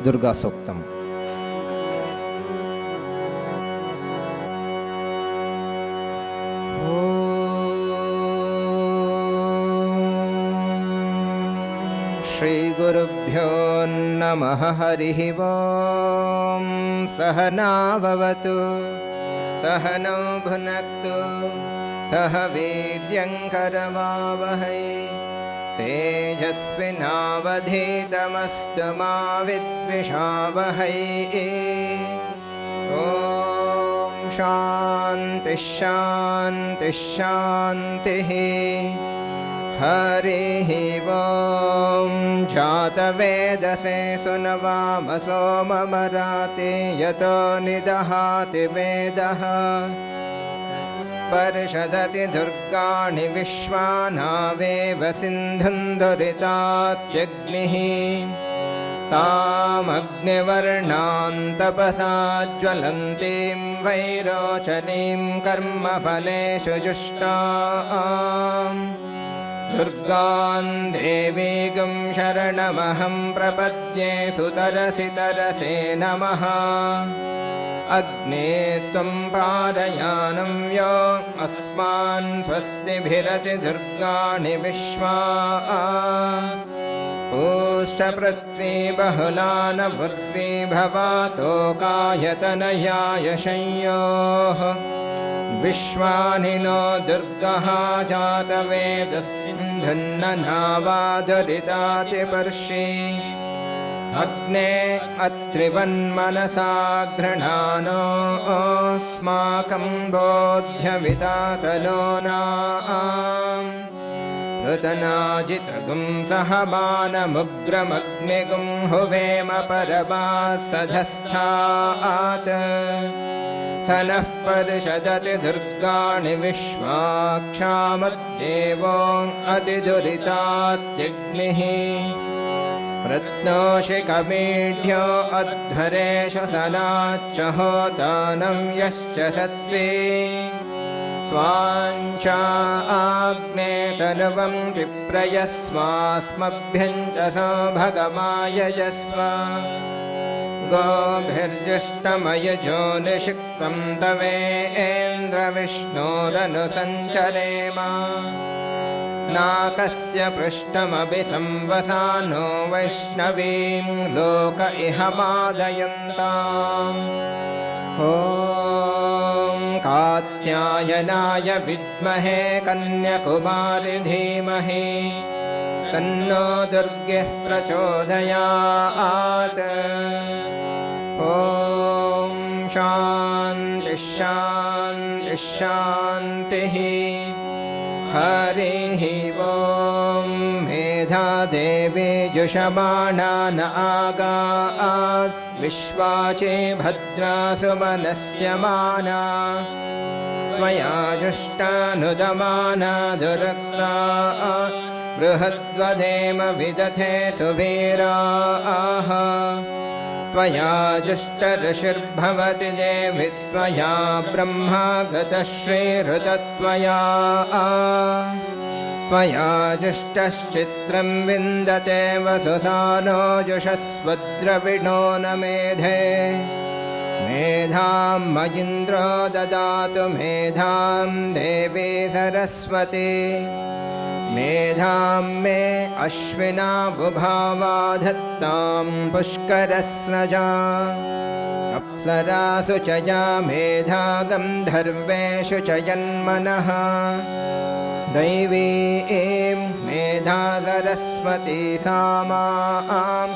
दुर्गासूक्तम्। श्रीगुरुभ्यो नमः। हरिः ओं। सहना भवतु, सहनौ भुनक्तु, सह वीर्यङ्करवावहै, तेजस्विनावधीतमस्तु मा विद्विषावहै। ॐ शान्तिः शान्तिः शान्तिः। हरिः ओं। जातवेदसे सुनवाम सोममराते यतो निदहाति वेदः। पर्षदति दुर्गाणि विश्वानावेव सिन्धुन्दुरितात्यग्निः। तामग्निवर्णान्तपसा ज्वलन्तीं वैरोचनीं कर्मफलेषु जुष्टाम्। दुर्गां देवीगं शरणमहं प्रपद्ये। सुतरसि तरसे नमः। अग्ने त्वं पारयानं यो अस्मान् स्वस्तिभिरति दुर्गाणि विश्वा। पूष्टपृथ्वी बहुलान पृथ्वी भवातोकायतनयाय संयोः। विश्वानि नो दुर्गः जातवेदस्सिन्धुन्ननावादुरितातिपर्षि। अग्ने अत्रिवन्मनसा गृह्णानो अस्माकं बोध्यवितातनोनाम्। ऋतनाजितगुं सहमानमुग्रमग्निगुं हुवेम परमासधस्थात्। स नः पर्षदति दुर्गाणि विश्वाक्षामद्देवो अतिदुरितात्यग्निः। प्रत्नोषिकमीढ्यो अध्वरेषु सनाच्च होतानं यश्च सत्सि। स्वाञ्चा आग्ने तनुवं विप्रयस्वास्मभ्यं च सौभगमायजस्व। गोभिर्जुष्टमयजो निषिक्तं तवेन्द्रविष्णोरनुसञ्चरेम। नाकस्य पृष्ठमपि संवसानो वैष्णवीं लोक इह मादयन्ताम्। ॐ कात्यायनाय विद्महे कन्याकुमारि धीमहि तन्नो दुर्गः प्रचोदयात्। ॐ शान्तिः शान्तिः शान्तिः। हरिः ओं। मेधादेवी जुषमाणा न आगात्। विश्वाचे भद्रासु मनस्यमाना। त्वया जुष्टानुदमाना दुरक्ता। बृहद्वदेम विदथे सुवीराः। त्वया जुष्टऋषिर्भवति देवि त्वया ब्रह्मा गतः श्रीहृतत्वया। त्वया जुष्टश्चित्रं विन्दते वसुसानो जुषस्वद्रविणो न मेधे। मेधां मयिन्द्रो ददातु मेधां देवी सरस्वती। मेधां मे अश्विना बुभावा धत्तां पुष्करस्रजा। अप्सरासु च या मेधा गन्धर्वेषु च यन्मनः। दैवी मेधा सरस्वती सा मां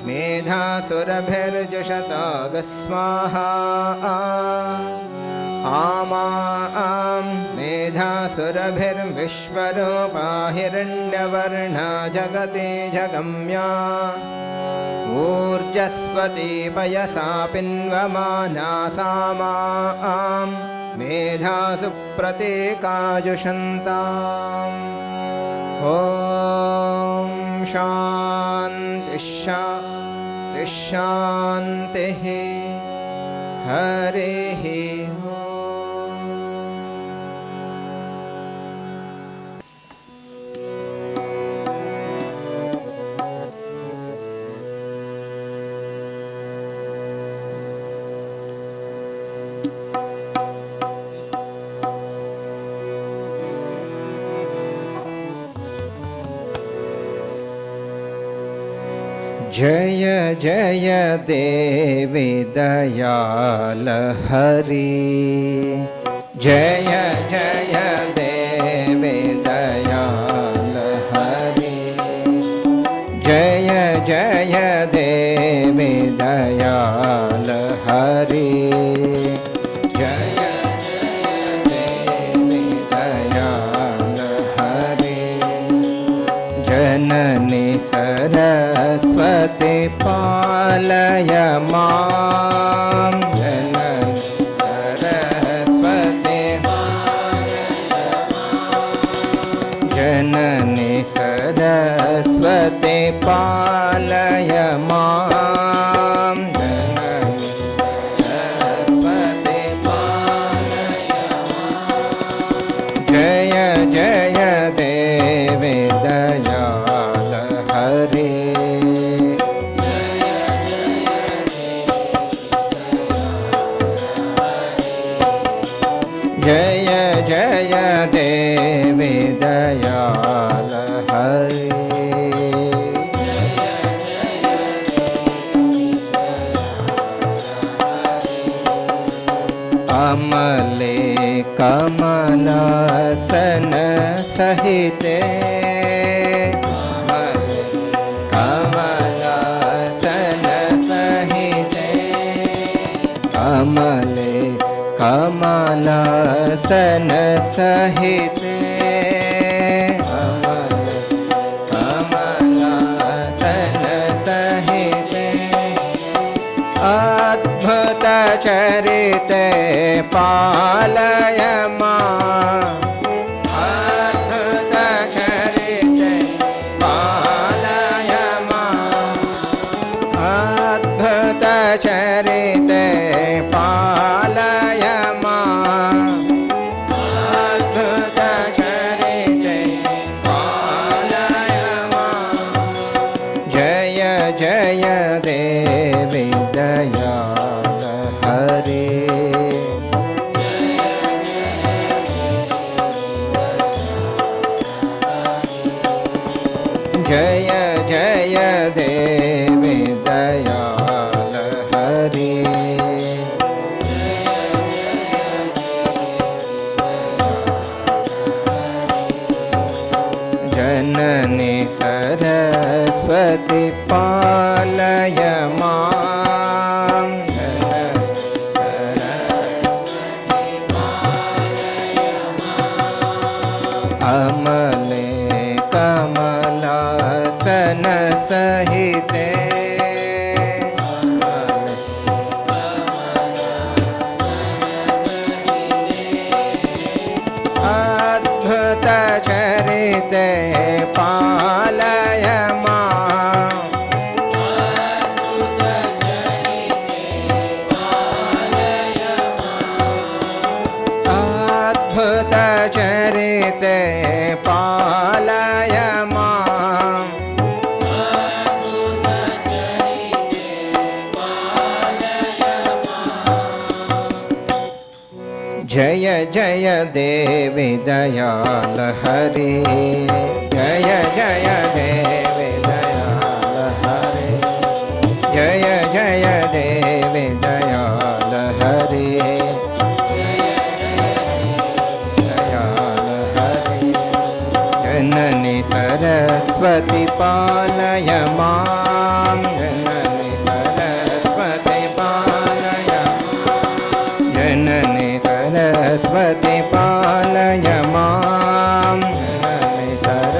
मेधासुरभिर्जुषतागस्वाहा। आमां मेधासुरभिर्विश्वरूपा हिरण्यवर्णा जगति जगम्या। ऊर्जस्वती पयसा पिन्वमाना सा मां मेधासु प्रतीकाजुषन्ताम्। ॐ शान्तिः शान्तिः शान्तिः। हरिः जय जय देवी दयाल हरि, जय जय देवी दयाल हरि, जय जय देवी दयाल हरि, जय जय देवी दयाल हरि, जननी सरस्वती पालय मां, जननी सरस्वती पालय मां, जननी सरस्वती पालय मां, जननी सरस्वती पालय मां, जय जय देवी दयाल हरि, जय जय देवी दयाल हरि, अमले कमलासन सहिते, अमले कमलासन सहिते, अमले कमलासन सहिते, अमले कमलासन सहिते, अद्भुत चरिते पालय मां, अद्भुत चरिते पालय मां, अद्भुत चरिते पालय मां, अद्भुत चरिते पालय मां, जय जय देवी दयाल हरि, जय जय देवी दयाल हरि, जननी सरस्वती पालय मां, जननी सरस्वती पालय मां, अमले कमलासन सहिते, अमले अद्भुत चरिते पालय मां, अद्भुत चरिते पालय मां, अद्भुत चरिते पालय मां, अद्भुत चरिते पालय मां, जय जय देवी दयाल हरि, जय जय देवी दयाल हरि, जय जय देवी दयाल हरि, दयाल हरि, जननी सरस्वती पालय मां, जननी सरस्वती पालय मां, जननी सरस्वती पालय मां, जननी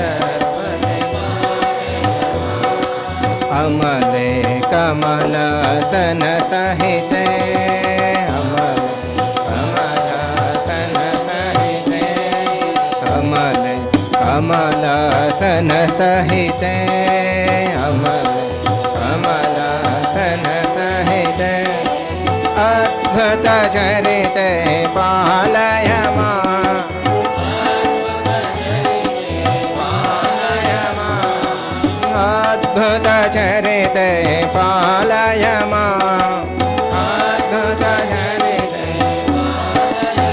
सरस्वती पालय मां, अमले कमलासन सहिते, अमले कमलासन सहिते, अमले कमलासन सहिते, अमले कमलासन सहिते, अद्भुत चरिते पालय मां, अद्भुत चरिते पालय मां, अद्भुत चरिते पालय मां,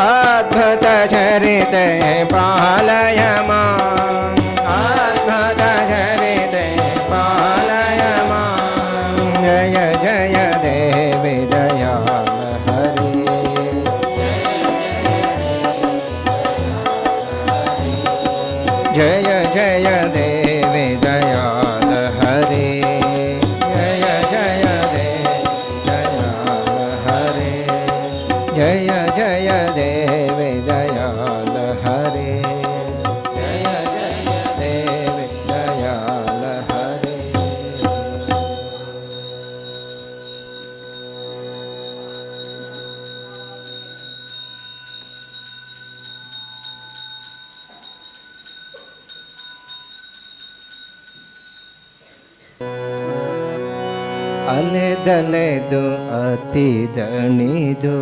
अद्भुत चरिते पालय मां, अद्भुत चरिते पालय जय जय देवी दयाल हरि जय जय देवी दयाल हरि जय जय देवी दयाल हरि जय जय देवी दयाल हरि जय जय देवी दयाल हरि ಅಲೆದಲೆದು ಅತಿ ದಣಿದು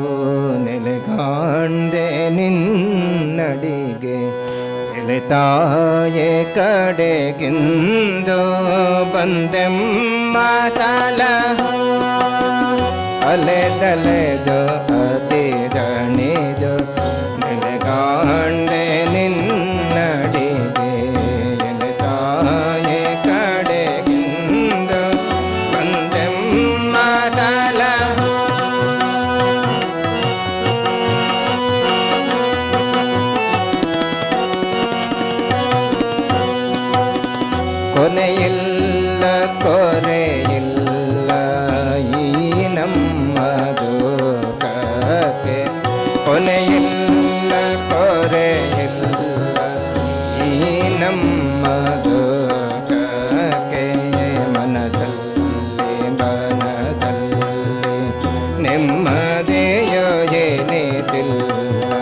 ನೆಲೆಗಾಂಡೆ ನಿನ್ನಡಿಗೆ ಎಲೆತಾಯೆ ಕಡೆಗಿಂದು ಬಂದೆಮ್ಮ ಸಲಹು ಅಲೆದಲೆದು ಅತಿ ದಣಿದು ನೆಲೆಗಾಂಡೆ ನಿನ್ನಡಿಗೆ ಎಲೆತಾಯೆ ಕಡೆಗಿಂದು ಬಂದೆಮ್ಮ ಸಲಹು ಕೊನೆಯಿಲ್ಲ ಕೊರೆಯಿಲ್ಲ ಈ ನಮ್ಮ ದುಃಖಕ್ಕೆ ಕೊನೆಯಿಲ್ಲ ಕೊರೆಯಿಲ್ಲ ಈ ನಮ್ಮ ದುಃಖಕ್ಕೆ ಮನದಲ್ಲಿ ಬನದಲ್ಲಿ ನೆಮ್ಮದಿಯೋ ಏನಿದಿಲ್ಲ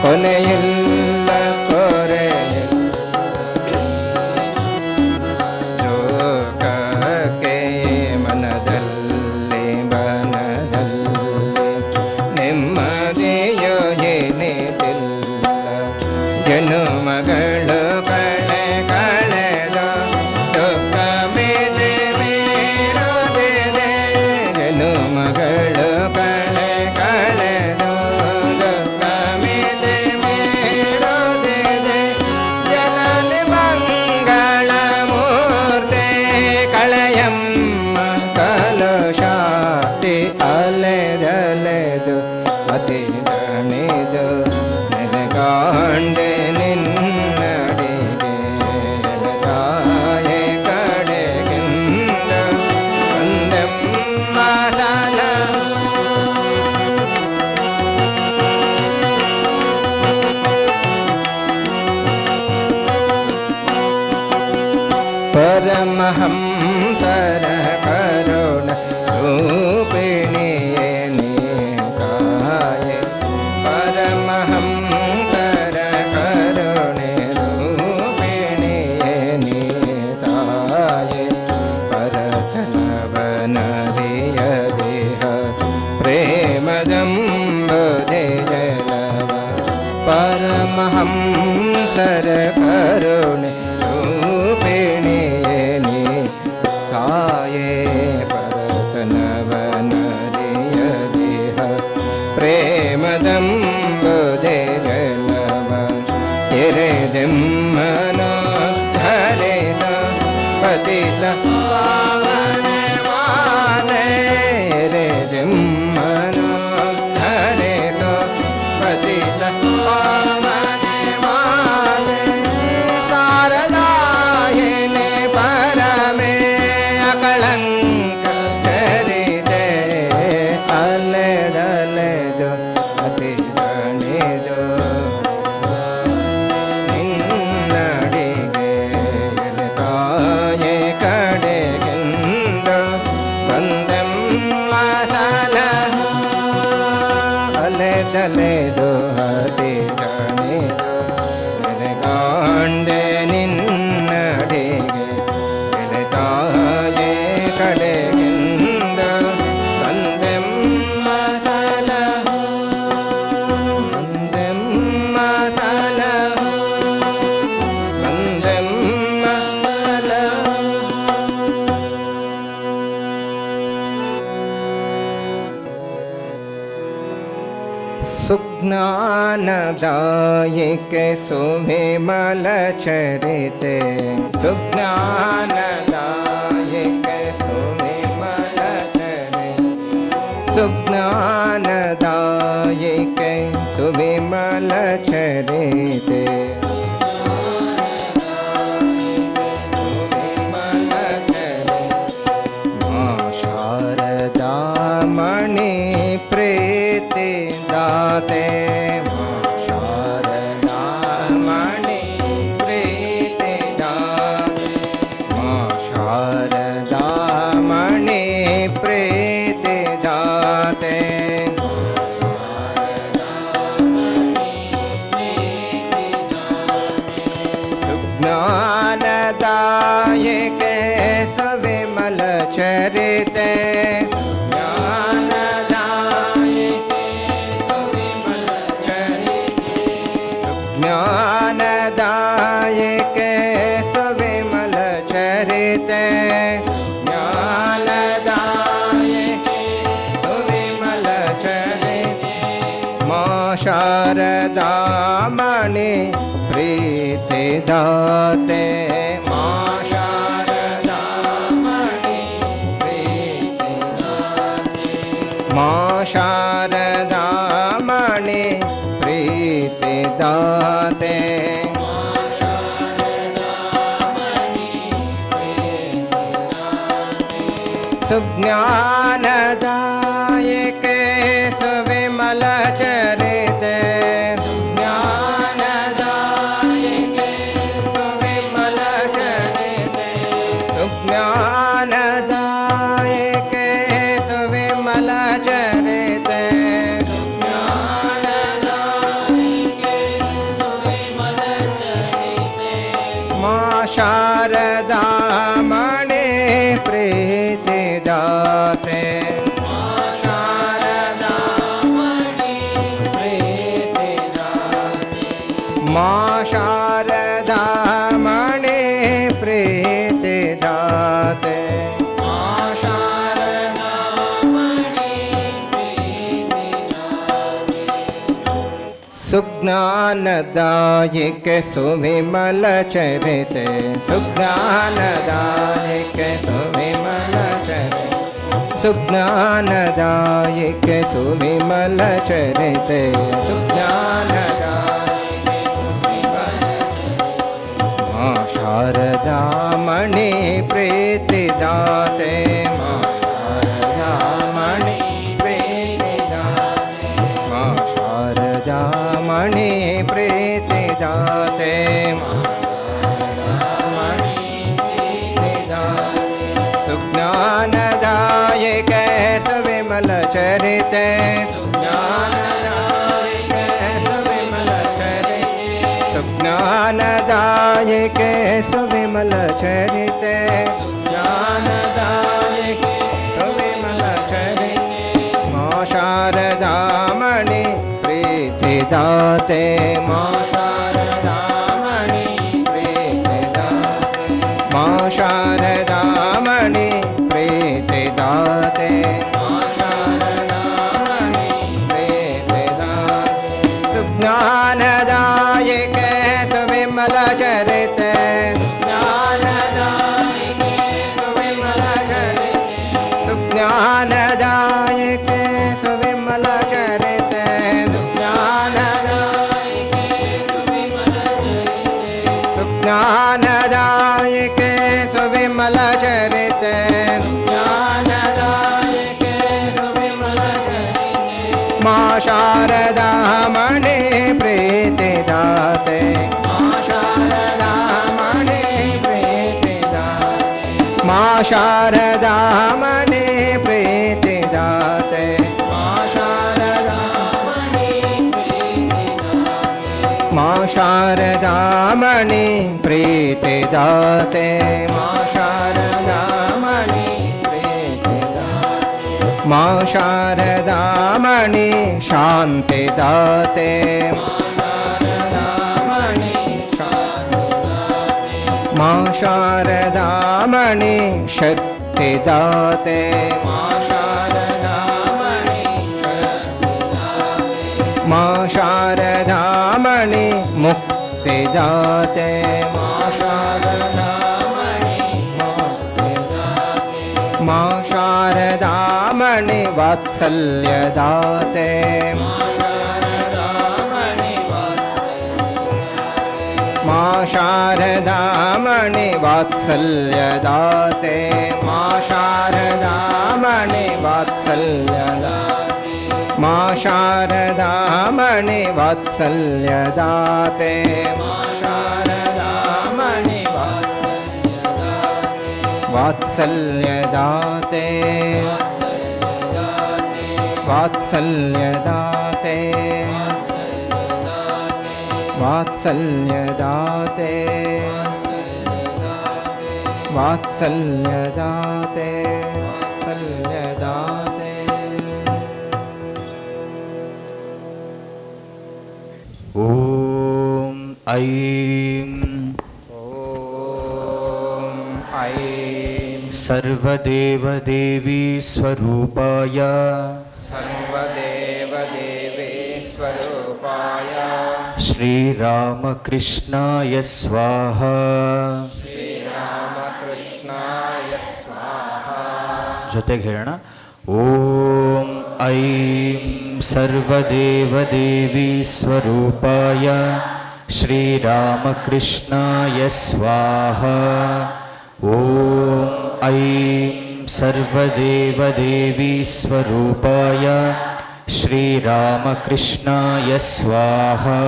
ಕೊನೆಯಿಲ್ಲ ಕೊರೆಯಿಲ್ಲ ಲೋಕಕ್ಕೆ ಮನದಲ್ಲಿ ಬನದಲ್ಲಿ ನೆಮ್ಮದಿಯೋ ಏನಿದಿಲ್ಲ ಜನುಮಗಳು ಕಳೆದು ದುಃಖ ಮೇಲೆ ಮೇರುತ್ತಿದೆ ಜನುಮಗಳು ಕಳೆದು ದುಃಖ ಮೇಲೆ ಮೇರುತ್ತಿದೆ ಜನನಿ ಮಂಗಳ ಮೂರ್ತಿ ಕಳೆಯಮ್ಮ ಕಲುಷಾತಿ ಅಲೆದಲೆದು ಅತಿ ದಣಿದು ನೆಲೆಗಾಂಡೆ ನಿನ್ನಡಿಗೆ ಎಲೆತಾಯೆ ಕಡೆಗಿಂದ ಬಂದೆಮ್ಮ ಸಲಹು ಪರಮಹಂಸರ ಕರುಣ ರೂಪಿಣಿಯೇ ನೀತಾಯೆ ಪರಮಹಂಸರ ಕರುಣೆ ರೂಪಿಣಿಯೇ ನೀತಾಯೆ ಪರತನವನರಿಯ ದೇಹ ಪ್ರೇಮದಂಬುದೆ ಜಲವ ಪರಮಹಂಸರ ಕರುಣೆ ರೂಪಿಣಿಯೇ ನೀ ತಾಯೇ ಪರತನವನರಿಯ ದೇಹ ಪ್ರೇಮದಂಬುದೆ ಜಲವ ತೆರೆದೆಮ್ಮನೋ ಧರಿಸ ಪತಿತ ಪಾವನ ಮಾನೆ ಎರೆದೆಮ್ಮನೋ ಧರಿಸ ಪತಿತ ಪಾವನ ಮಾನೆ ಶಾರದಾಯನೆ ಪರಮೇ ಅಕಳಂಕ ಚರಿತೆ ಅಲೆದಲೆದು ಅತಿ ದಣಿದು ನಿನ್ನಡಿಗೆ ಎಲೆತಾಯೆ ಕಡೆಗಿಂದ ಬಂದೆಮ್ಮ ಸಲಹು ಅಲೆದಲೆದು ಅತಿ ದಣಿದು ನೆಲೆಗಾಂಡೆ ನಿನ್ನಡಿಗೆ ಎಲೆತಾಯೆ ಕಡೆಗಿಂದ ಬಂದೆಮ್ಮ ಸಲಹು ಬಂದೆಮ್ಮ ಸಲಹು ಬಂದೆಮ್ಮ ಸಲಹು सुज्ञानदायिके सुविमल चरिते सुज्ञानदायिके सुविमल सुज्ञानदायिके सुविमल चरिते मां शारदा मणि प्रीति दाते मां शारदा मणि प्रीति दाते मां शारदा मणि प्रीति दाते सुज्ञानदायिके सविमल चरिते सुज्ञानदायिके सविमल चरिते सुज्ञानदायिके सविमल चरिते सुज्ञानदायिके सविमल चरिते मां शारदा मणि प्रीति दाते मां शारदा मणि प्रीति दाते मां शारदा मणि प्रीति दाते मां शारदा मणि प्रीति दाते सुज्ञानदायिके सविमल चरिते ज्ञानदायिके सविमल चरिते ज्ञानदायिके सविमल चरिते मां शारदा मणि प्रीति दाते मां शारदा मणि प्रीति दाते मां शारदा मणि प्रीति दाते मां शारदा मणि प्रीति दाते सुज्ञानदायिके सुविमल चरिते सुज्ञानदायिके सुविमल चरिते सुज्ञानदायिके सुविमल चरिते सुज्ञानदायिके सुविमल चरिते मां शारदा मणि प्रीति दाते मां शारदा मणि प्रीति दाते मां शारदा मणि प्रीति दाते मां शारदा मणि प्रीति दाते सुज्ञानदायिके सविमल चरिते सुज्ञानदायिके सविमल चरिते सुज्ञानदायिके सविमल चरिते सुज्ञानदायिके सविमल चरिते मां शारदा मणि प्रीति दाते मां शारदा मणि प्रीति दाते मां शारदा मणि प्रीति दाते मां शारदा मणि प्रीति दाते सुज्ञानदायिके सविमल चरिते सुज्ञानदायिके सविमल चरिते सुज्ञानदायिके सविमल चरिते सुज्ञानदायिके सविमल चरिते सुज्ञानदायिके सविमल चरिते सुज्ञानदायिके सविमल चरिते मां शारदा मणि प्रीति दाते मां शारदा मणि प्रीति दाते मां शारदा मणि प्रीति दाते मां शारदा मणि प्रीति दाते मां शारदा मणि प्रीति दाते मां शारदा मणि प्रीति दाते मां शारदा मणि शान्ति दाते मां शारदा मणि शान्ति दाते मां शारदा मणि शक्ति दाते मां शारदा मणि शक्ति दाते मां शारदा मणि मुक्ति दाते मां शारदा मणि मुक्ति दाते मां शारदा शारदामणि वात्सल्यदाते माँ शारदामणि वात्सल्यदाते माँ शारदामणि वात्सल्यदाते माँ शारदामणि वात्सल्यदाते माँ शारदामणि वात्सल्यदाते वात्सल्यदाते वात्सल्यदाते वात्सल्यदाते वात्सल्यदाते ॐ ऐं सर्वदेवदेवी स्वरूपाय सर्वदेवदेवी स्वरूपाय श्रीरामकृष्णाय स्वाहा श्रीरामकृष्णाय स्वाहा ಜೊತೆಗೆ ಹೇಳೋಣ ಓಂ ಐಂ ಸರ್ವದೇವದೇವಿ ಸ್ವರೂಪಾಯ ಶ್ರೀರಾಮಕೃಷ್ಣಾಯ ಸ್ವಾಹಾ ಓಂ ಐಂ ಸರ್ವದೇವದೇವಿ ಸ್ವರೂಪಾಯ ಶ್ರೀರಾಮಕೃಷ್ಣಾಯ ಸ್ವಾಹಾ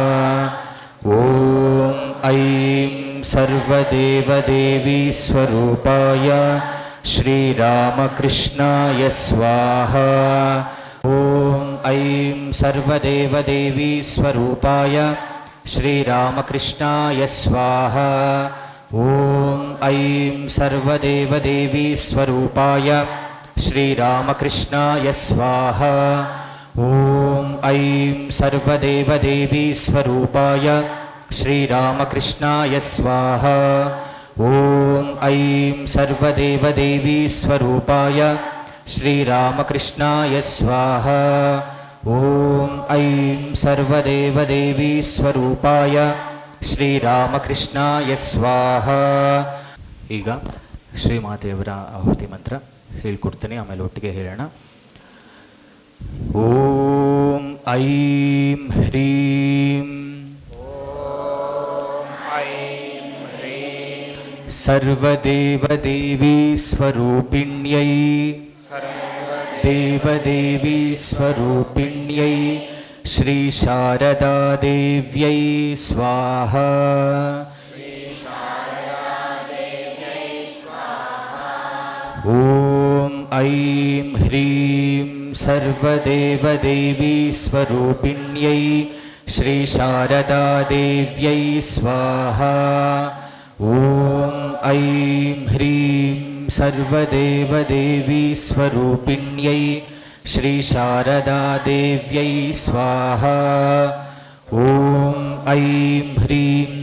ಓಂ ಐಂ ಸರ್ವದೇವದೇವಿ ಸ್ವರೂಪಾಯ ಶ್ರೀರಾಮಕೃಷ್ಣಾಯ ಸ್ವಾಹಾ ಓಂ ಐಂ ಸರ್ವದೇವದೇವಿ ಸ್ವರೂಪಾಯ ಶ್ರೀರಾಮಕೃಷ್ಣಾಯ ಸ್ವಾಹಾ ಓಂ ಐಂ ಸರ್ವದೇವದೇವಿ ಸ್ವರೂಪಾಯ ಶ್ರೀರಾಮಕೃಷ್ಣಾಯ ಸ್ವಾಹಾ ಓಂ ಐಂ ಸರ್ವದೇವದೇವಿ ಸ್ವರೂಪಾಯ ಶ್ರೀರಾಮಕೃಷ್ಣಾಯ ಸ್ವಾಹಾ ಓಂ ಐಂ ಸರ್ವದೇವದೇವಿ ಸ್ವರೂಪಾಯ ಶ್ರೀರಾಮಕೃಷ್ಣಾಯ ಸ್ವಾಹಾ ಓಂ ಐಂ ಸರ್ವದೇವದೇವಿ ಸ್ವರೂಪಾಯ ಶ್ರೀರಾಮಕೃಷ್ಣಾಯ ಸ್ವಾಹಾ. ಈಗ ಶ್ರೀಮಾತೆಯವರ ಆಹುತಿ ಮಂತ್ರ ಹೇಳ್ಕೊಡ್ತೀನಿ, ಆಮೇಲೆ ಒಟ್ಟಿಗೆ ಹೇಳೋಣ. ಓಂ ಐಂ ಹ್ರೀಂ ಸರ್ವದೇವದೇವಿ ಸ್ವರೂಪಿಣ್ಯೈ ದೇವದೇವಿ ಸ್ವರೂಪಿಣ್ಯೈ ಶ್ರೀ ಶಾರದಾದೇವ್ಯೈ ಸ್ವಾಹಾ. ಓಂ ಐಂ ಹ್ರೀಂ ಸರ್ವದೇವದೇವಿ ಸ್ವರೂಪಿಣ್ಯೈ ಶ್ರೀ ಶಾರದಾದೇವ್ಯೈ ಸ್ವಾಹಾ. ಓಂ ಐಂ ಹ್ರೀಂ ಸರ್ವದೇವದೇವಿ ಸ್ವರೂಪಿಣ್ಯೈ ಶ್ರೀ ಶಾರದಾದೇವ್ಯೈ ಸ್ವಾಹಾ. ಓಂ ಐಂ ಹ್ರೀಂ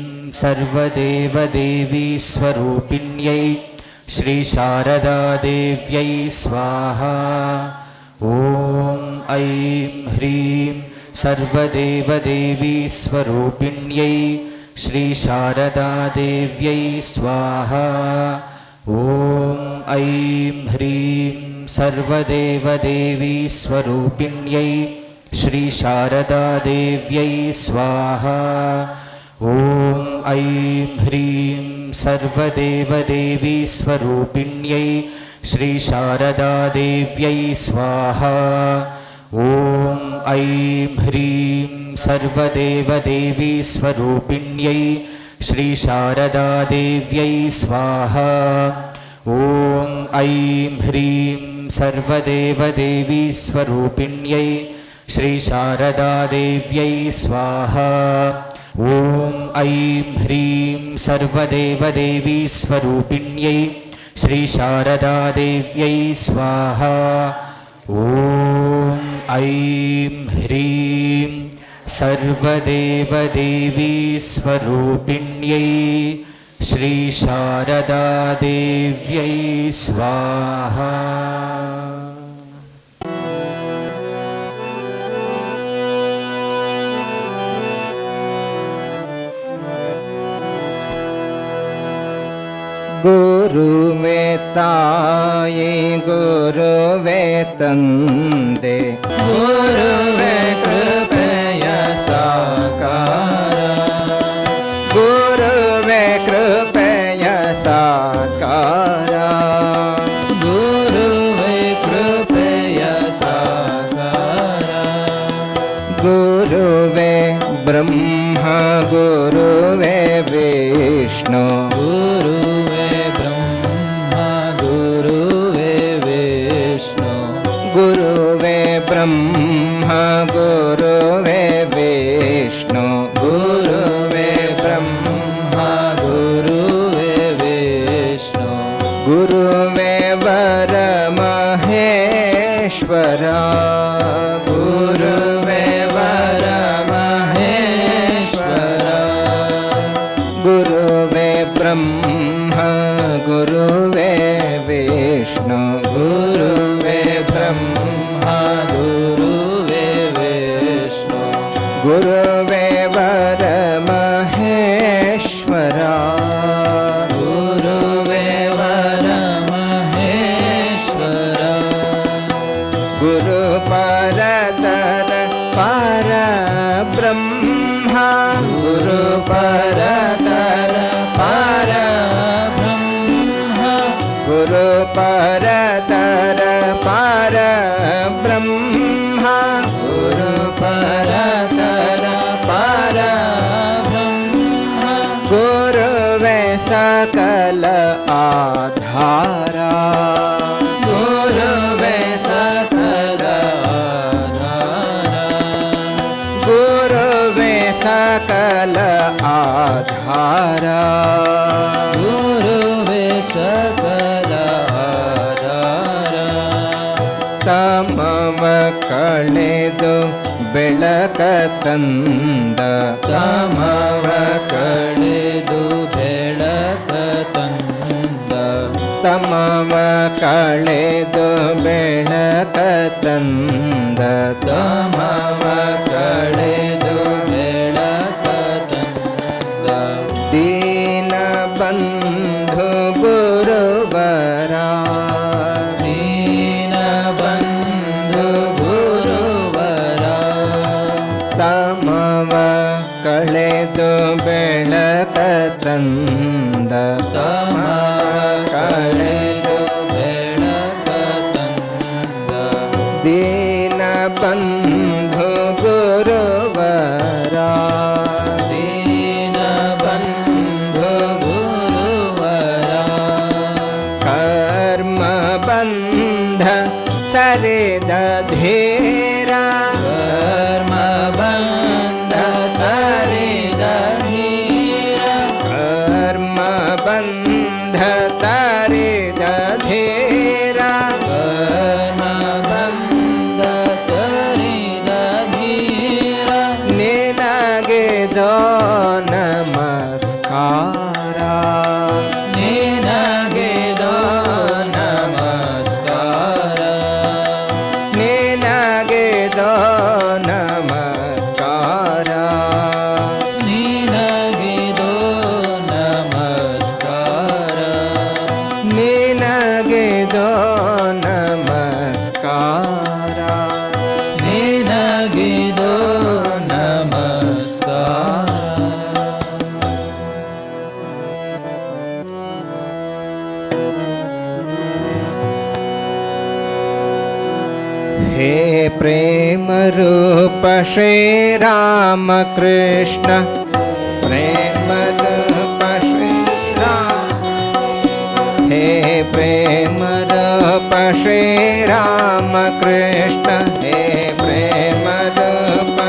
ಸರ್ವದೇವದೇವಿ ಸ್ವರೂಪಿಣ್ಯೈ ಶ್ರೀ ಶಾರದಾದೇವ್ಯೈ ಸ್ವಾಹಾ. ಓಂ ಐಂ ಹ್ರೀಂ ಸರ್ವದೇವದೇವಿ ಸ್ವರೂಪಿಣ್ಯೈ ಶ್ರೀ ಶಾರದಾದೇವ್ಯೈ ಸ್ವಾಹಾ. ಓಂ ಐಂ ಹ್ರೀಂ ಸರ್ವದೇವದೇವಿ ಸ್ವರೂಪಿಣ್ಯೈ ಶ್ರೀ ಶಾರದಾದೇವ್ಯೈ ಸ್ವಾಹಾ. ಓಂ ಐಂ ಹ್ರೀಂ ಸರ್ವದೇವದೇವಿ ಸ್ವರೂಪಿಣ್ಯೈ ಶ್ರೀ ಶಾರದಾದೇವ್ಯೈ ಸ್ವಾಹಾ. ಓಂ ಐಂ ಹ್ರೀಂ ಸರ್ವದೇವದೇವಿ ಸ್ವರೂಪಿಣ್ಯೈ ಶ್ರೀ ಶಾರದಾದೇವ್ಯೈ ಸ್ವಾಹಾ. ಓಂ ಐಂ ಹ್ರೀಂ ಸರ್ವದೇವದೇವಿ ಸ್ವರೂಪಿಣ್ಯೈ ಶ್ರೀ ಶಾರದಾದೇವ್ಯೈ ಸ್ವಾಹಾ. ಓಂ ಐಂ ಹ್ರೀಂ ಸರ್ವದೇವದೇವಿ ಸ್ವರೂಪಿಣ್ಯೈ ಶ್ರೀ ಶಾರದಾದೇವ್ಯೈ ಸ್ವಾಹಾ. ಓಂ ಐಂ ಹ್ರೀಂ ಸರ್ವದೇವದೇವಿ ಸ್ವರೂಪಿಣ್ಯೈ ಶ್ರೀ ಶಾರದಾದೇವ್ಯೈ ಸ್ವಾಹಾ. ಗುರುವೇ ತಾಯಿ ಗುರುವೇ ತಂದೆ ಗುರುವೇ ಕೃಪೆಯ ಸಾಕಾರ ಗುರುವೇ ಕೃಪೆಯ ಸಾಕಾರ ಗುರುವೇ ಕೃಪೆಯ ಸಾಕಾರ ಗುರುವೇ ಬ್ರಹ್ಮ ಗುರುವೇ ವಿಷ್ಣು ಗುರುವೇ ಬ್ರಹ್ಮ ಗುರುವೇ ವಿಷ್ಣು ಗುರುವೇ ಬ್ರಹ್ಮ ಗುರುವೇ ವಿಷ್ಣು ಗುರುವೇ ಬ್ರಹ್ಮ ಗುರುವೇ ವಿಷ್ಣು ಗುರುವೇ ವರ ಮಹೇಶ್ವರ ಗುರುವೇ ವರ ಮಹೇಶ್ವರ ಗುರುವೇ ಬ್ರಹ್ಮ ಗುರುವೇ ವಿಷ್ಣು ಗುರುವೇ ಬ್ರಹ್ಮ ಗುರುವೇ ವಿಷ್ಣು ಗುರುವೇ ವರ ಮಹೇಶ್ವರ ಗುರುವೇ ವರ ಮಹೇಶ್ವರ ಗುರು ಪರತರ ಪರ ಬ್ರಹ್ಮ ಗುರು ಪರತರ ಪರ ಬ್ರಹ್ಮ ಗುರು ಪರತರ ಪರ ಬ್ರಹ್ಮ ಗುರು ಪರತರ ಪರ ಬ್ರಹ್ಮ ಗುರುವೇ ಸಕಲ ಆಧಾರ ಗುರುವೇ ಸಕಲ ಗುರುವೇ ಸಕಲ ಆಧಾರ ಗುರುವೇ ಸಕಲ ಆಧಾರ ತಮವ ಕಳೆದು ಬೆಳಕ ತಂದ ತಮವ ಕಳೆದು ಬೆಳಕ ತಂದ ತಮವ ಕಳೆದು ಬೆಳಕ ತಂದ ತಮವ ಕಳೆದು ಬೆಳಕ ತಂದ ದೀನ ಬಂಧು ಗುರುವರ ದೀನ ಬಂಧು ಗುರುವರ ತಮವ ಕಳೆದು ಬೆಳಕ ತಂದ ತಮವ ಕಳೆದು ಬೆಳಕ ತಂದ ದೀನ ಬಂಧು ಗುರುವರ ದೀನ ಬಂಧು ಗುರುವರ ಕರ್ಮ ಬಂಧ ತರೆದ ಧೀರ ಕರ್ಮ ಬಂಧ ತರಿದ ಧೀರ ಕರ್ಮ ಬಂಧ ತರೆದ ಧೀರ ಕರ್ಮ ಬಂಧ ತರಿದ ಧೀರ ನಿನಗೆ ದೋ ನಮಸ್ಕಾರ ನಿನಗೆ ದೋ ನಮಸ್ಕಾರ ನಿನಗೆ ದೋ ನಮಸ್ಕಾರ ನಿನಗೆ ದೋ ನಮಸ್ಕಾರ ನಿನಗೆ ದೋ ನಮಸ್ಕಾರ ನಿನಗೆ ದೋ ನಮಸ್ಕಾರ हे प्रेम रूप श्री राम कृष्ण प्रेम रूप श्री राम हे प्रेम रूप श्री राम कृष्ण हे प्रेम रूप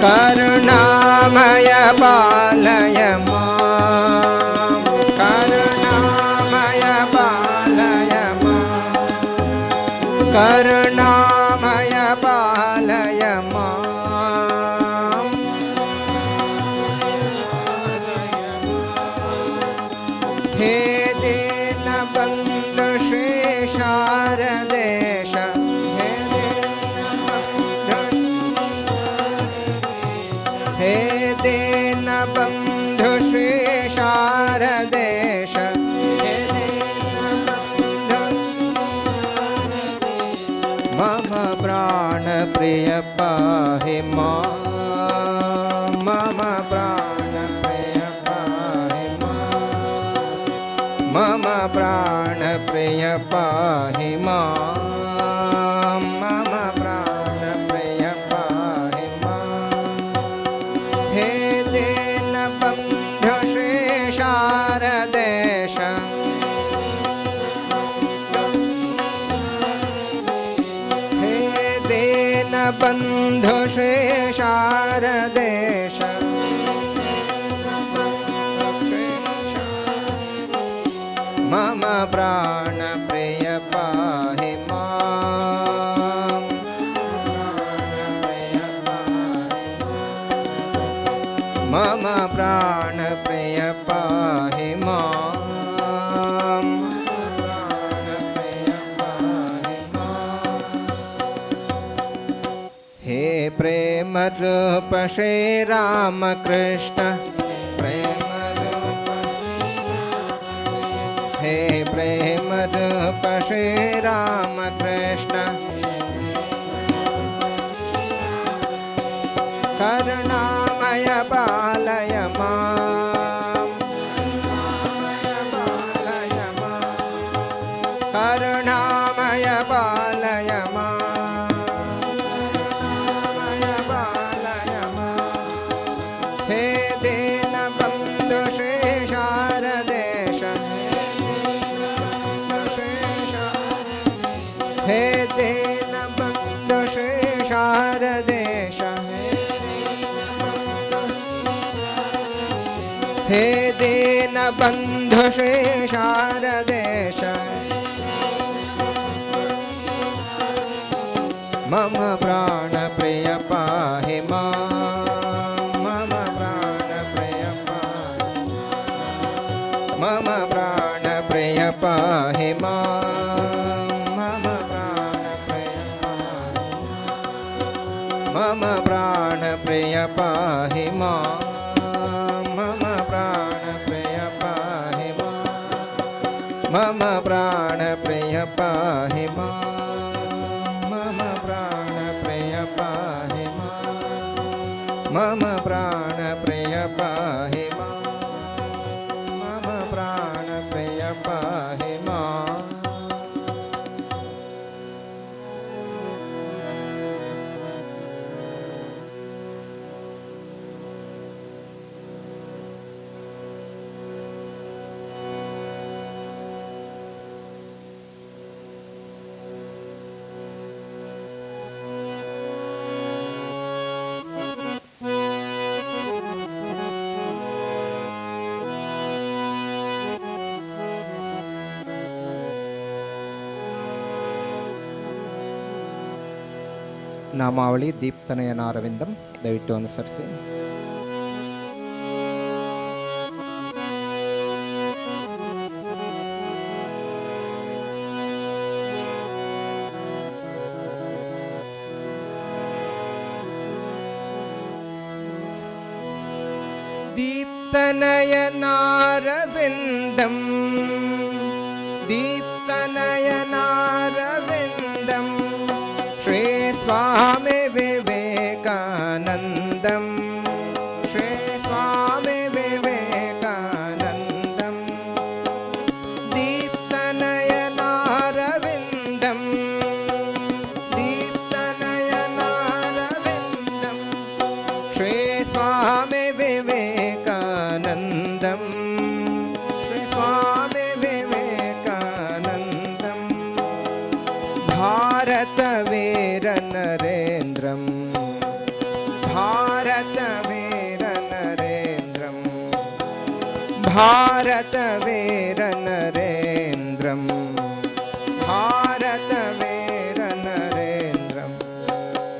करुणामय पालय मां करुणामय पालय मां करुणामय पालय मां हे दीनबन्धु श्री शारदेश हे हे दीनबन्धु श्री शारदेश हे दीनबन्धु प्राणप्रिय पाहि मां मम प्राणप्रिय पाहि मां मम प्राणप्रिय पाहि मां मम प्राणप्रिय पाहि मां हे दीनबन्धुशेषारदेश बन्धुशेषारदेश मम प्राणप्रिय पाहि मां मम प्राणप्रिय पाहि मां हे प्रेम रूप श्री राम कृष्ण प्रेम रूप हे प्रेम रूप श्री राम कृष्ण करुणामय पालय मां करुणामय पालय मां हे दीनबन्धुशेषारदेश हे दीनबन्धुशेषारदेश हे दीनबन्धुशेषारदेश मम प्राणप्रिय पाहि मां मम प्राणप्रिय पाहि मां मम प्राणप्रिय पाहि मां मम प्राणप्रिय पाहि मां मम प्राणप्रिय पाहि मां मम प्राणप्रिय पाहि मां मम प्राणप्रिय पाहि मां मम प्राणप्रिय पाहि मां ನಾಮಾವಳಿ ದೀಪ್ತನಯನ ಅರವಿಂದಂ ದಯವಿಟ್ಟು ಅನುಸರಿಸಿ. दीप्तनयनारविन्दं दीप्तनयनारविन्दं श्री स्वामी विवेकानन्दं श्री स्वामी विवेकानन्दं दीप्तनयनारविन्दं दीप्तनयनारविन्दं श्री स्वामी विवेकानन्दं श्री स्वामी विवेकानन्दं भारतवीर नरेन्द्रं भारतवीर नरेन्द्रं भारतवीर नरेन्द्रं भारतवीर नरेन्द्रं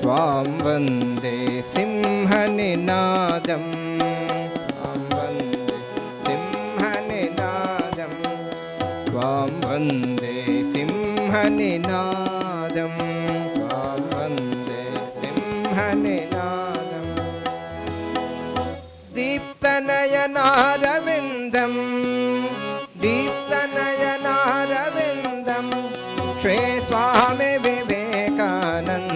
त्वां वन्दे सिंहनिनादं त्वां वन्दे सिंहनिनादं त्वां वन्दे सिंहनिनादं त्वां वन्दे सिंहनिनादं दीप्तनयनारविन्दं दीप्तनयनारविन्दं श्री स्वामी विवेकानन्द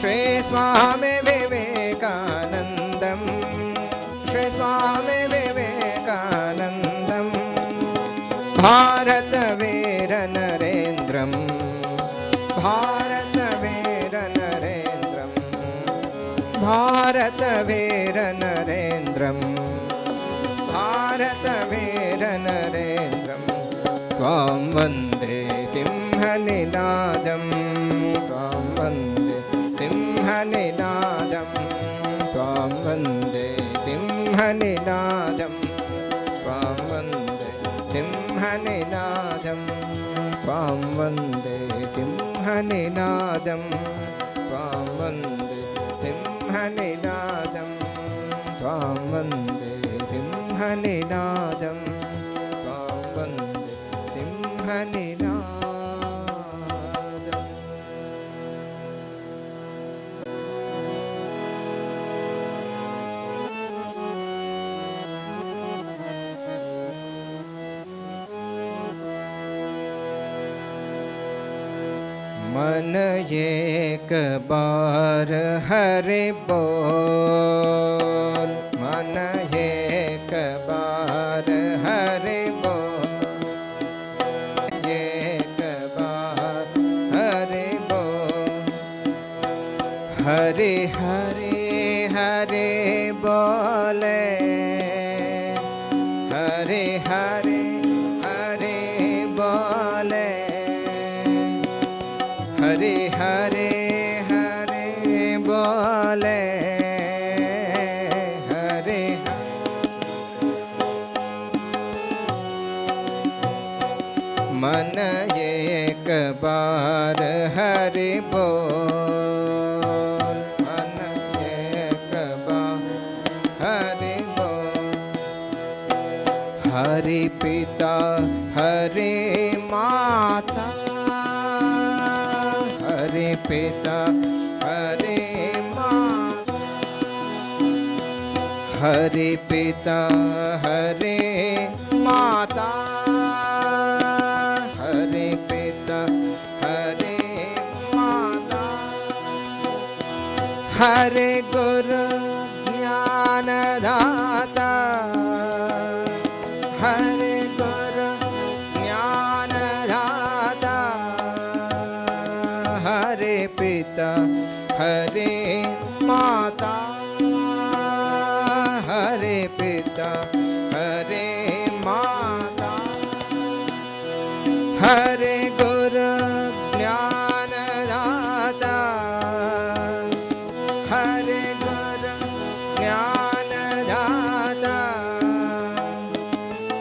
श्री स्वामी विवेकानन्दं श्री स्वामी विवेकानन्दं भारतवीर नरेन्द्रं भारतवीर नरेन्द्रं भारतवीर नरेन्द्रं भारतवीर नरेन्द्रं त्वां वन्दे सिंहनिनादं त्वां वन्दे सिंहनिनादं त्वां वन्दे सिंहनिनादं त्वां वन्दे सिंहनिनादं त्वां वन्दे सिंहनिनादं त्वां वन्दे सिंहनिनादं त्वां वन्दे सिंहनिनादं त्वां वन्दे सिंहनिनादम् मन एक बार हरि बोल मन एक बार हरि बोल एक बार हरि बोल हरि हरि हरि बोले हरि हरि हरि बोले हरे हरे हरे बोले हरे मन एक बार हरि बोल मन एक बार हरि बोल हरि पिता हरि माता हरे पिता हरे माता हरे पिता हरे माता हरे पिता हरे माता हरे गुरु ज्ञानदाता हरे गुरु ज्ञानदाता हरे पिता हरे माता हरे पिता हरे माता हरे गुरु ज्ञानदाता हरे गुरु ज्ञानदाता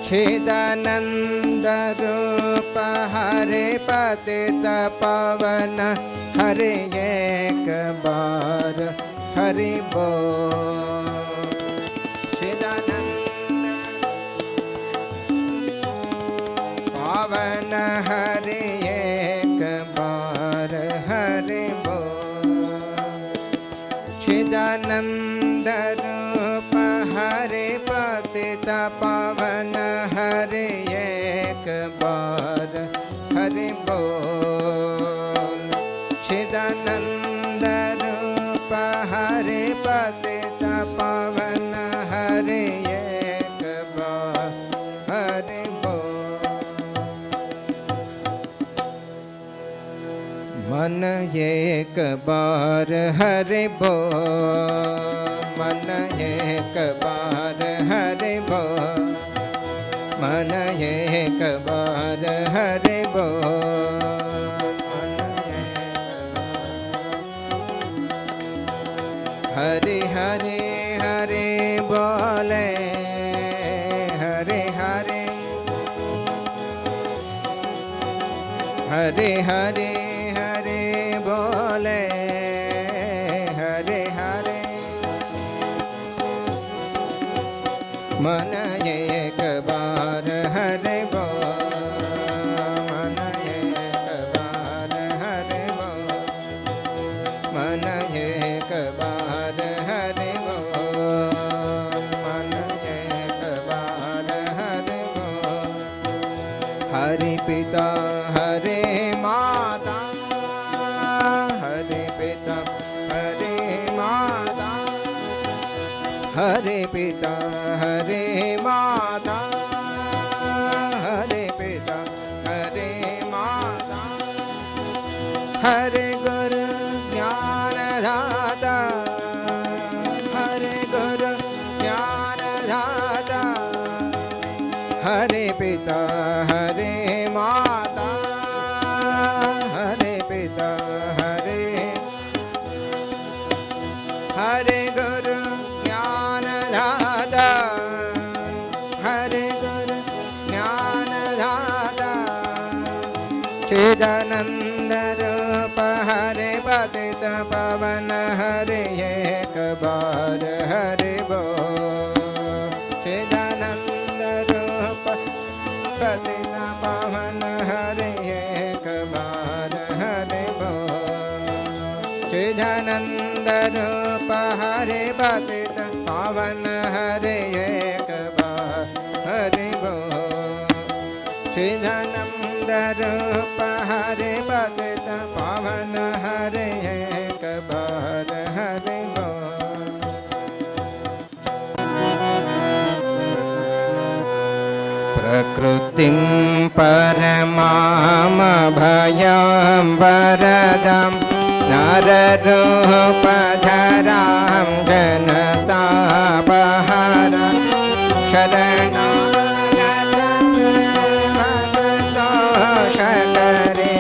चिदानंद रूप हरे पतित पावन हरे एक बार हरि बोल चिदानंद पावन हरे एक बार हरि बोल चिदानंद रूप हरे पतित पावन हरे एक बार हरि बोल चिदानंद रूप हरे पतित पावन हरे एक बार हरि बोल मन एक बार हरि बोल मन एक बार हरि बोल मन एक बार हरि बोल हरे हरे हरे बोले हरे हरे हरे हरे हरे बोले हरे हरे मन एक बार हरे बोल मन एक बार हरे बोल मन एक बार हरे बोल मन एक बार हरे बोल हरि पिता हरे माता हरे पिता हरे पिता हरे माता, हरे पिता हरे माता, हरे गुरु ज्ञानदाता, हरे गुरु ज्ञानदाता, हरे पिता हरे माता, हरे पिता हरे, हरे गुरु ज्ञानदाता, हरे गुरु ज्ञानदाता, चिदानंद रूप हरे पतित पावन हरे एक बार हरे बोल। चिदानंद रूप पतित पावन हरे एक बार हरे बोल। चिदानंद रूप हरे पतित पावन हरे एक बार हरे बोल। चिदानंद रूप हरे पतित पावन हरे एक बार हरे बोल। प्रकृतिं परमां भयं वरदं नररूपधरां जनतापहरं शरणागतशकरे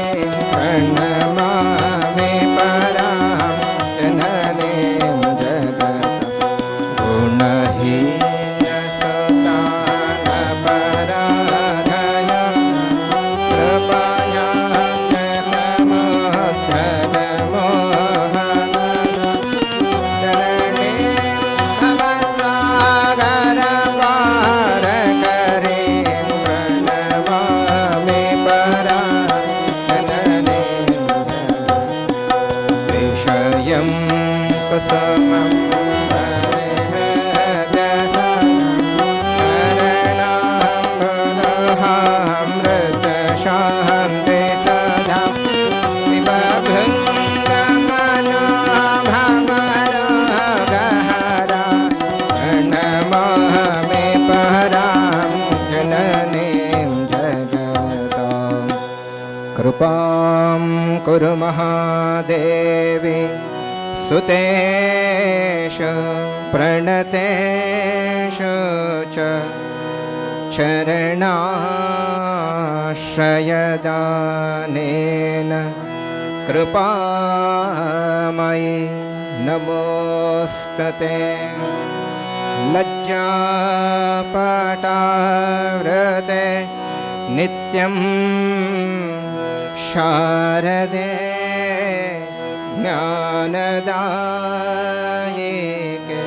प्रणमामि परां जननीं जगत् गुणहीनसुतानपराधय कृपया शान्ति सदा विभङ्गमनो भवरोगहरा प्रणमामि परां जननीं जगतां। कृपां कुरु महादेवी सुतेषु प्रणतेषु च चरणाश्रयदानेन कृपामयि नमोस्तुते। लज्जापटावृते नित्यं शारदे ज्ञानदायिके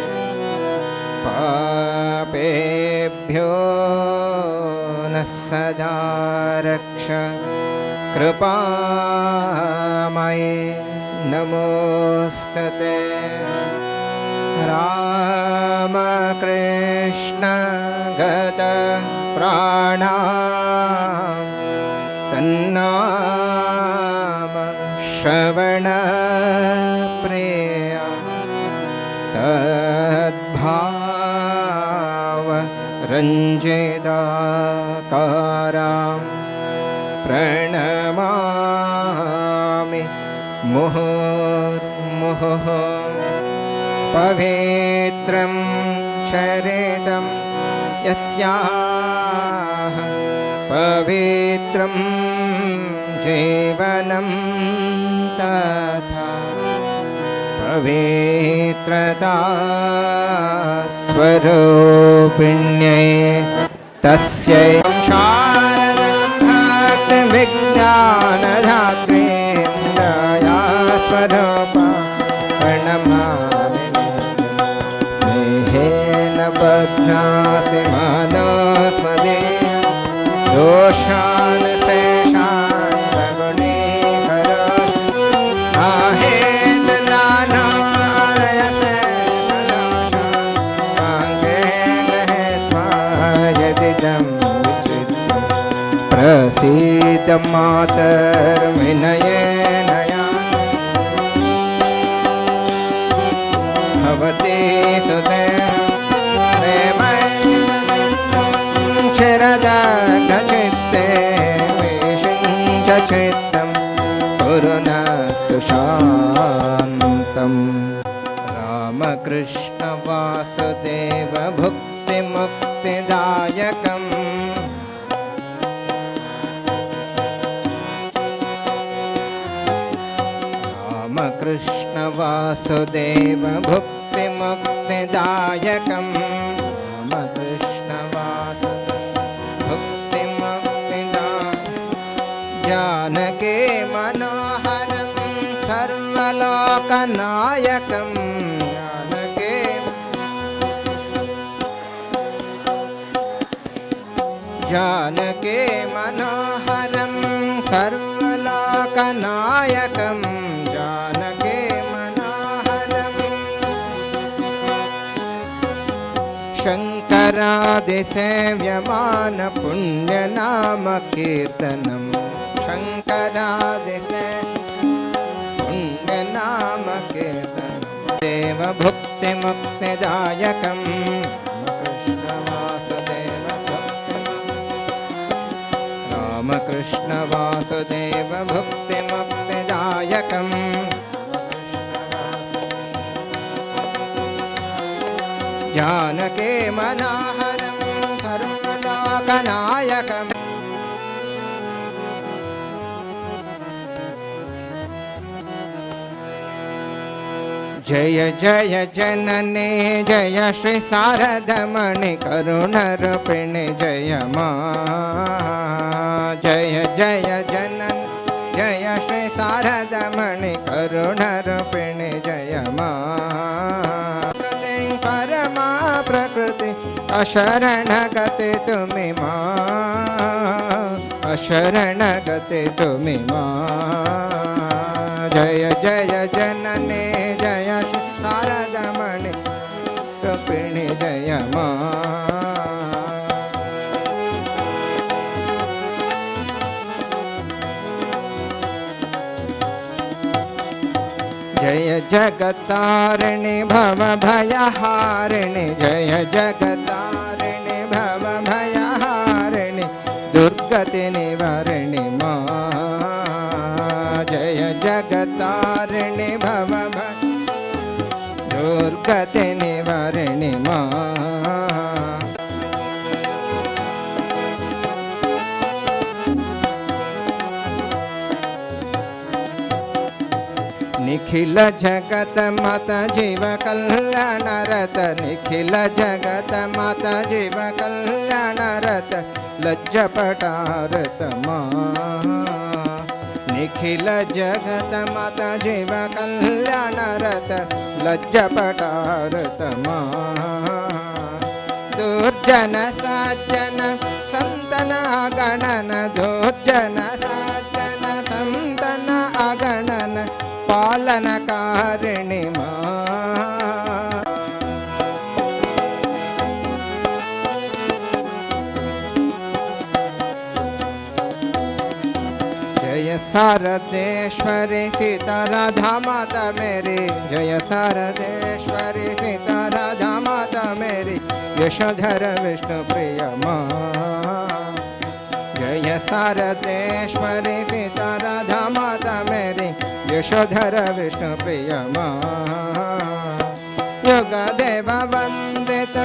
पापेभ्यो नः सदा रक्ष कृपामयि नमोस्तुते। रामकृष्ण गत प्राणा तन्नाम श्रवणप्रिया तद्भाव रञ्जिताकारां प्रणमामि मुहुर्मुहुः। पवित्रं चरितं यस्याः पवित्रं जीवनं तथा पवित्रता स्वरूपिण्यै तस्यै शारदां भक्तिविज्ञानधात्रीं दयास्वरूपां प्रणमामि। स्नेहेन बध्नासि मनोस्मदीयं दोषान् शेषान् सगुणीकरोषि आहेतनानालयसे मनोषान् काङ्गे गृहीत्वा यदिदं विचित्रं प्रसीद मातर्विनयेन यामि भवती सुते दग्धचित्ते विषिञ्च चित्तं कुरु न सुशान्तम् रामकृष्ण वासुदेव भुक्तिमुक्तिदायकम् रामकृष्ण वासुदेव भुक्तिमुक्तिदायकम् रामकृष्ण वासुदेव भुक्तिमुक्तिदायकम् जानकी मनोहरं सर्वलोकनायकम् जानकी मनोहरं सर्वलोकनायकं जानकी मनोहरम् शङ्करादिसेव्यमान पुण्यनाम कीर्तनं पुण्यनाम कीर्तनं देव भुक्तिमुक्तिदायकम् रामकृष्ण वासुदेव भुक्तिमुक्तिदायकम् जानकी मनोहरं सर्वलोकनायकम् जय जय जननी जय श्री शारदमणि करुणरूपिणि जय मा जय जय जननी जय श्री शारदमणि करुणरूपिणि जय मा परमा प्रकृति अशरणगति तुमि मा अशरणगति तुमि मा जय जय जननी जय शारदमणि रूपिणि जय मा जय जगतारिणि भव भयहारिणि जय जगतारिणि भव भयहारिणि दुर्गति निवारिणि मा जय जगतारिणि भव दुर्गति निवारिणि मा निखिल जगत माता जीव कल्याण रत निखिल जगत माता जीव कल्याण रत लज्जपटारत मा निखिल जगत माता जीव कल्याण रत लज्जपटारत मा दुर्जन सज्जन संतन अगणन दुर्जन सज्जन संतन अगणन पालनकारिणि मा जय शारदेश्वरी सीता राधा माता मेरी जय शारदेश्वरी सीता राधा माता मेरी यशोधर विष्णु प्रिय मा जय शारदेश्वरी सीता राधा माता मेरी यशोधर विष्णु प्रिय मा युग देव वंदित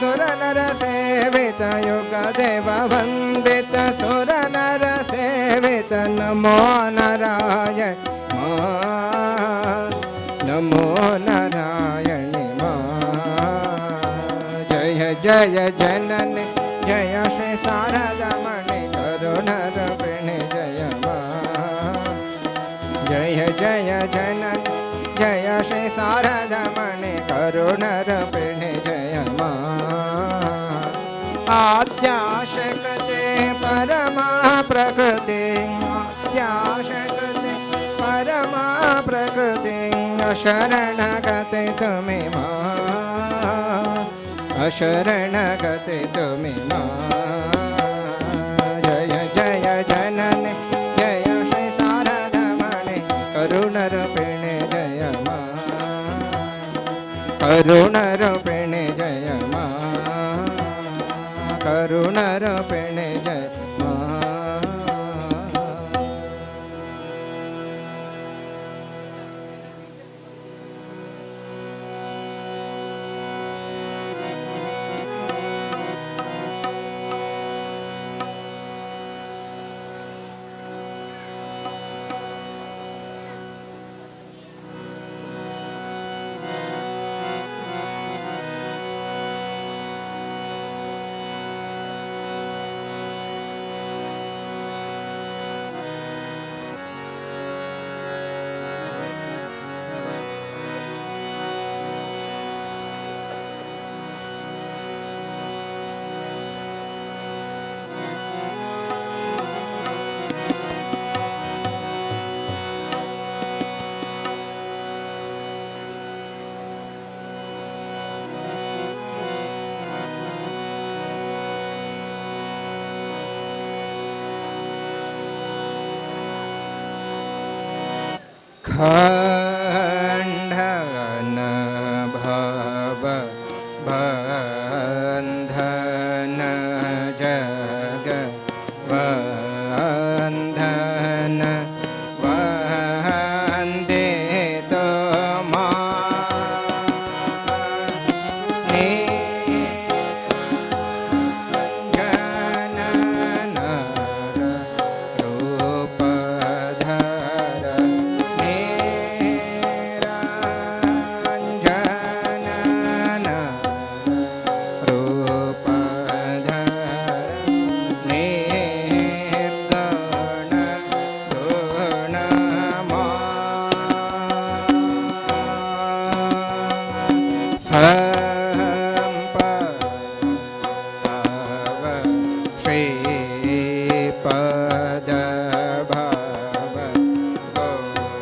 सुर नर सेवित युग देव वंदित सुर नर सेवित नमो नारायण मा नमो नारायण मा जय जय जननी जय श्री शारदमणि करुणरूपिणि जय मा जय जय जननी जय श्री शारदमणि करुणरूपिणि जय मा आद्याशक्ते परमा प्रकृति आद्याशक्ते परमा प्रकृति अशरणगते तुमि मा अशरणगते तुमि मा जय जय जननी जय श्री शारदमणि करुणरूपिणि जय मा करुणरूपिणि जय मा करुणरूपिणि खण्डन भव बन्धन जग वन्दन वन्दे श्रीपद भव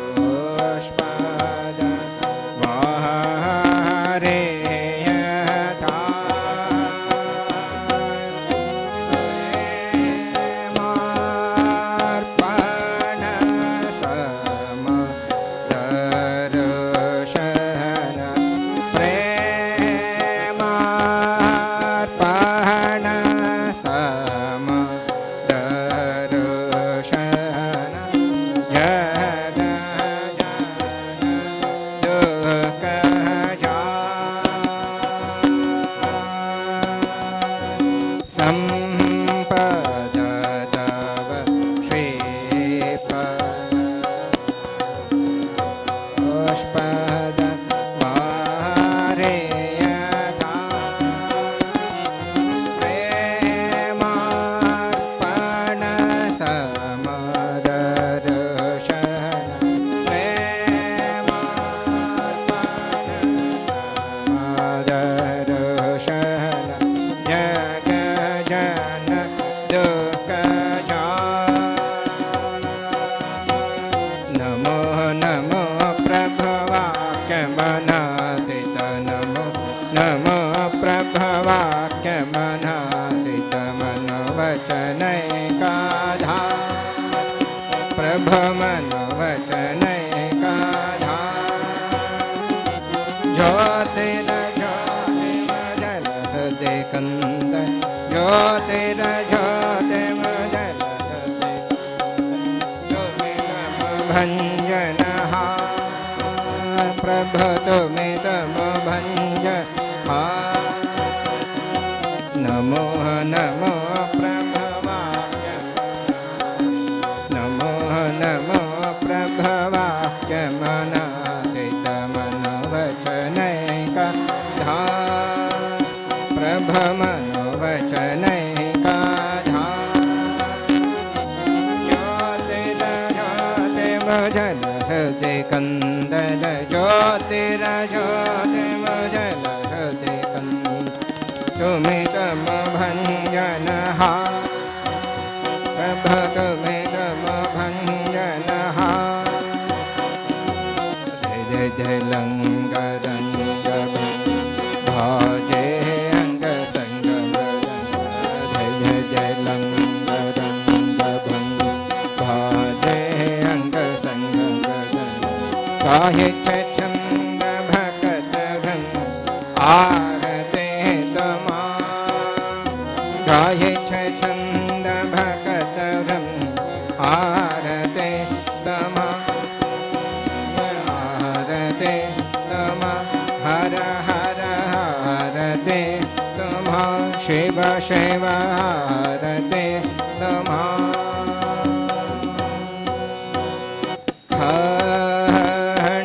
गोष्पद वाहरेयथा प्रेमार्पण समदर्शन प्रेमार्पण समदर्शन जग दुःख संपद तव श्रीपद पुष्पद वाहरेयथा प्रेमार्पण समदर्शन प्रेमार्पण समदर्शन जग जन दुःख नमो नमो प्रभवाक्यमनादित नमो नमो प्रभवाक्यमनादित मनोवचनैकाधा प्रभमनोवचनैकाधा ज्योतिर्ज्योतिमजल हृदय कंद ज्योतिर्ज्योतिमजल हृदय तुमितम भंजनः प्रभ तुमितम भंजनः नमो नमो प्रभवाक्य नमो नमो प्रभवाक्यमनादित मनोवचनैकाधा प्रभमनोवचनैकाधा ज्योतिर्ज्योतिमजल हृदय कंदल ज्योतिर्ज्योतिमजल हृदय कंदल तुमितम भंजनः प्रभ तुमितम भंजनः जय जय लंगरंग भाजे अंग संग जय जय जय लंगरंग भाजे अंग संग गाहे छंद भगत रंग आरते तमा गाहे छंद भगत रंग आरते तमा आरते तमा हर हर हरते तमा शिव शिव हरते तमा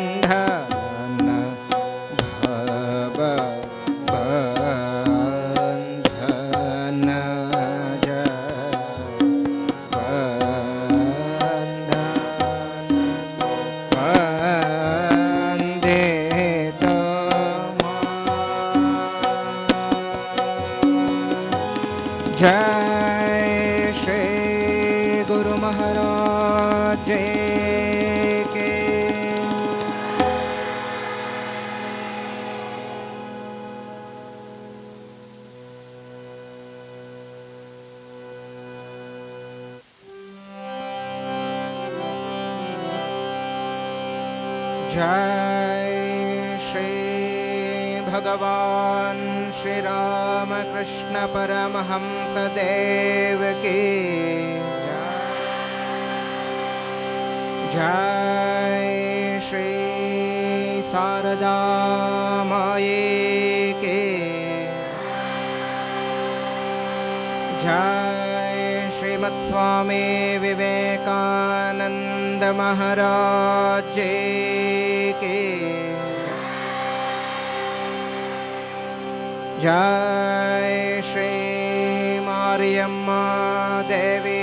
खण्डन भव बन्धन जग वन्दे त्वम् जय जय श्री भगवान श्री राम कृष्ण परमहंस देव की जय श्री शारदा माये की जय श्रीमत् स्वामी विवेकानंद महाराज जी की जय श्री मारियम्मा देवी